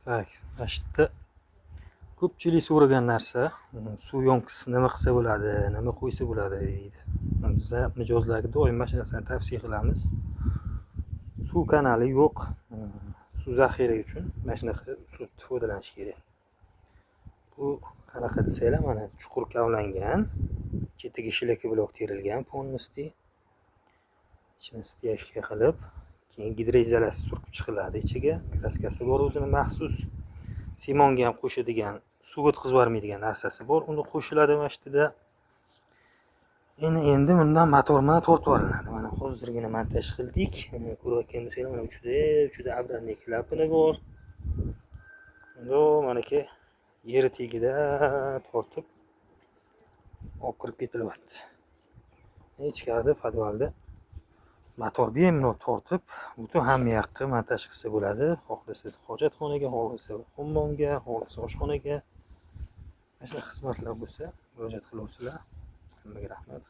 Tak, mana shu yerda ko'pchilik so'ragan narsa, suv yo'nqisi nima qilsa bo'ladi, nima qo'ysa bo'ladi deydi. Bizlar mijozlarga doim mana shu narsani tavsiya qilamiz. Suv kanali yo'q, suv zaxira uchun mana shunaqa uslubda foydalanish kerak. Bu qanaqa desanglar, mana chuqur kavlangan, chetiga shlaka blok terilgan polностью. Ichini steyashka qilib, keyin gidroizolyatsiya surkib chiqiladi ichiga. Kraskasi bor o'zini maxsus. Simonga ham qo'shadigan, suv o'tkazib yubormaydigan narsasi bor. Uni qo'shiladi mana shu yerda. Endi bundan motor bilan tortib olinadi. Mana hozirgina montaj qildik. Ko'rayotgan bo'lsanglar, mana uchida обратный klapani bor. Mana ki yeri tagida tortib olib kirib ketilyapti. Ichkarida podvalda motor bemalol tortib, butun hamma yoqqa montaj qilsa bo'ladi. Xohlasa hojatxonaga, xohlasa ommonga, xohlasa oshxonaga. Mana shunaqa xizmatlar bo'lsa, murojaat qilarsizlar. Hammaga rahmat.